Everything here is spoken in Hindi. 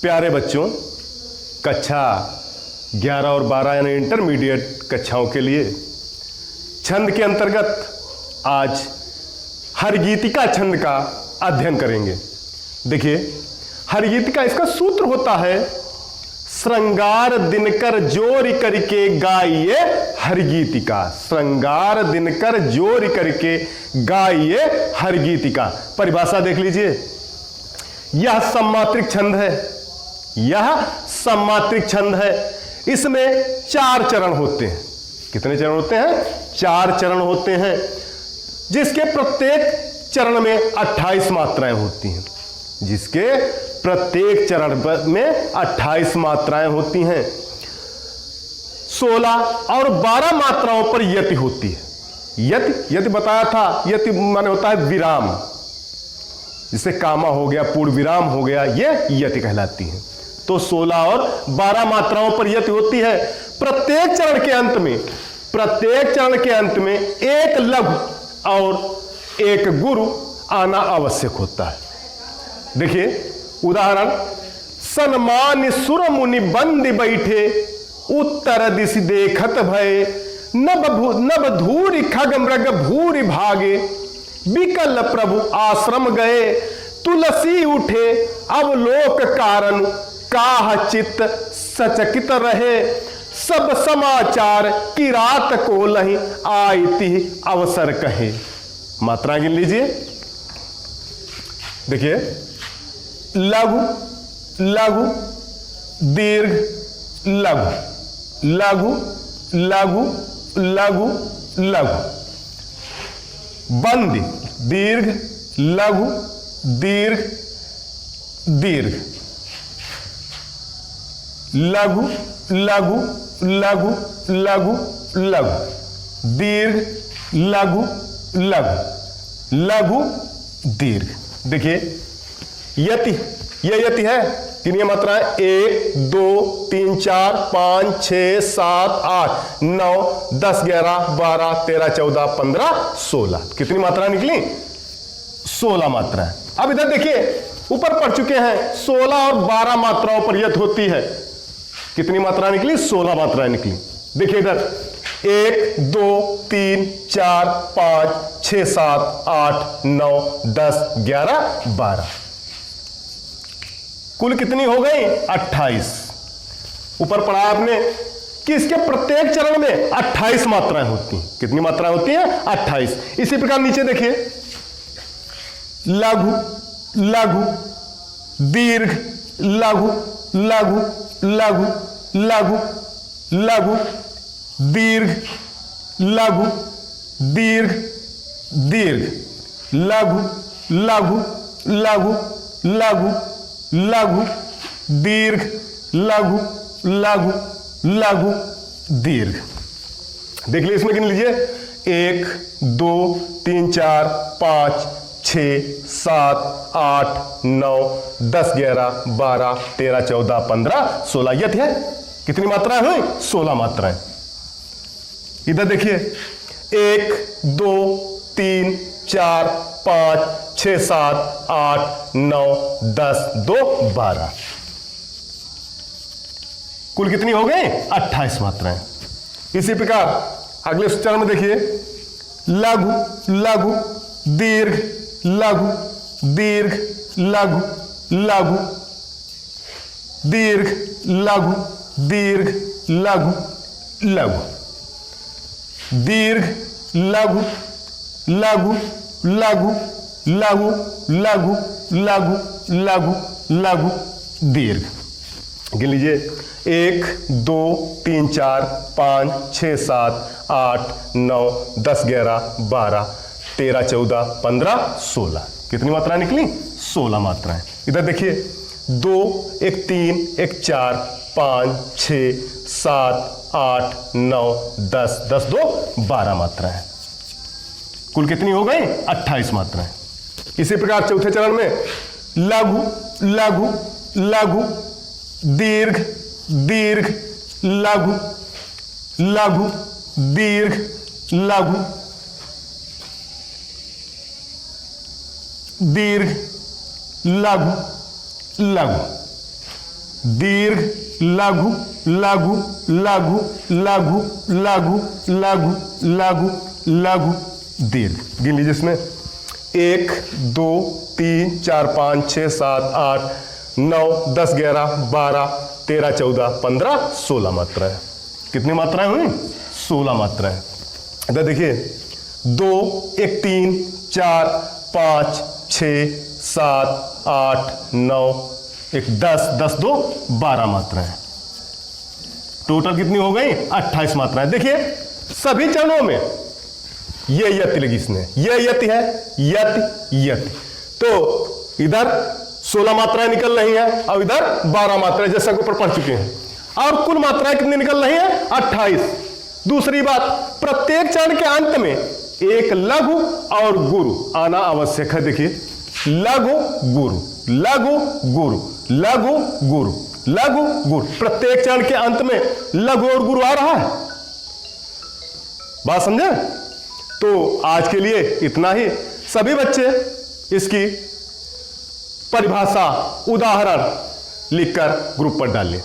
प्यारे बच्चों, कक्षा 11 और 12 यानी इंटरमीडिएट कक्षाओं के लिए छंद के अंतर्गत आज हरगीतिका छंद का अध्ययन करेंगे। देखिए, हरगीतिका इसका सूत्र होता है श्रृंगार दिनकर जोर करके गाइए हरगीतिका। श्रृंगार दिनकर जोर करके गाइए हरगीतिका। परिभाषा देख लीजिए, यह सम्मात्रिक छंद है। यह सम्मात्रिक छंद है। इसमें 4 चरण होते हैं। कितने चरण होते हैं? 4 चरण होते हैं, जिसके प्रत्येक चरण में 28 मात्राएं होती हैं। जिसके प्रत्येक चरण में 28 मात्राएं होती हैं। 16 और 12 मात्राओं पर यति होती है। यति बताया था, यति माने होता है विराम। जिसे कामा हो गया, पूर्ण विराम हो गया, ये यति कहलाती है। तो 16 और 12 मात्राओं पर यति होती है। प्रत्येक चरण के अंत में एक लघु और एक गुरु आना आवश्यक होता है। देखिए उदाहरण, सन्मान सुर मुनि बंद बैठे, उत्तर दिश देखत भय, नभ धूरि खग मृग भूरि भागे, विकल प्रभु आश्रम गए, तुलसी उठे अवलोक कारण, काह चित्त सचकित रहे, सब समाचार की रात को लही, आयति अवसर कहे। मात्रा गिन लीजिए। देखिए, लघु लघु, दीर्घ लघु, लघु लघु लघु लघु, बंदी दीर्घ लघु दीर्घ दीर्घ, लघु लघु लघु लघु लघु, दीर्घ लघु लघु लघु दीर्घ। देखिए यति, यह यति है। कितनी मात्राएं? 1 2 3 4 5 6 7 8 9 10 11 12 13 14 15 16। कितनी मात्राएं निकली? 16 मात्राएं। अब इधर देखिए, ऊपर पढ़ चुके हैं 16 और 12 मात्राओं पर यत होती है। कितनी मात्राएं निकली? 16 मात्राएं निकली। देखिए इधर 1 2 3 4 5 6 7 8 9 10 11 12, कुल कितनी हो गई? 28। ऊपर पढ़ा आपने कि इसके प्रत्येक चरण में 28 मात्राएं होती हैं। कितनी मात्राएं होती हैं? 28। इसी प्रकार नीचे देखिए, लघु लघु, दीर्घ लघु लघु लघु लघु लघु, दीर्घ लघु दीर्घ दीर्घ, लघु लघु लघु लघु लघु, दीर्घ लघु लघु लघु दीर्घ। देख लीजिए, इसमें गिन लीजिए 1 2 3 4 5 6 7 8 9 10 11 12 13 14 15 16। यत है। कितनी मात्राएं हुई? 16 मात्राएं। इधर देखिए 1 2 3 4 5 6 7 8 9 10 2 12, कुल कितनी हो गई? 28 मात्राएं। इसी प्रकार अगले चरण में देखिए, लघु लघु, दीर्घ लघु दीर्घ लघु लघु, दीर्घ लघु दीर्घ लघु लघु, दीर्घ लघु लघु लघु लघु लघु लघु लघु लघु दीर्घ। गिन लीजिए 1 2 3 4 5 6 7 8 9 10 11 12 13 14 15 16। कितनी मात्राएं निकली? 16 मात्राएं। इधर देखिए 2 1 3 1 4 5 6 7 8 9 10 10 2 12 मात्राएं। कुल कितनी हो गई? 28 मात्राएं। इसी प्रकार चौथे चरण में लघु लघु लघु, दीर्घ दीर्घ लघु लघु दीर्घ लघु, दीर्घ लघु लघु, दीर्घ, लघु, लघु, लघु, लघु, लघु, लघु, लघु, लघु, दीर्घ। गिन लीजिए इसमें 1 2 3 4 5 6 7 8 9 10 11 12 13 14 15 16 मात्राएं। कितनी मात्राएं हुई? 16 मात्राएं। इधर देखिए 2 1 3 4 5 6 7 8 9 1 10 10 2 12 मात्राएं। टोटल कितनी हो गई? 28 मात्राएं। देखिए सभी चरणों में ये यति लगी इसने, ये यति है, यति यति। तो इधर 16 मात्राएं निकल रही हैं और इधर 12 मात्राएं जैसा ऊपर पढ़ चुके हैं। और कुल मात्राएं कितनी निकल रही हैं? 28। दूसरी बात, प्रत्येक चरण के अंत में एक लघु और गुरु आना आवश्यक है। देखिए लघु गुरु, लघु गुरु, लघु गुरु, लघु गुरु। प्रत्येक चरण के अंत में लघु और गुरु आ रहा है। बात समझे? तो आज के लिए इतना ही। सभी बच्चे इसकी परिभाषा, उदाहरण लिखकर ग्रुप पर डालिए।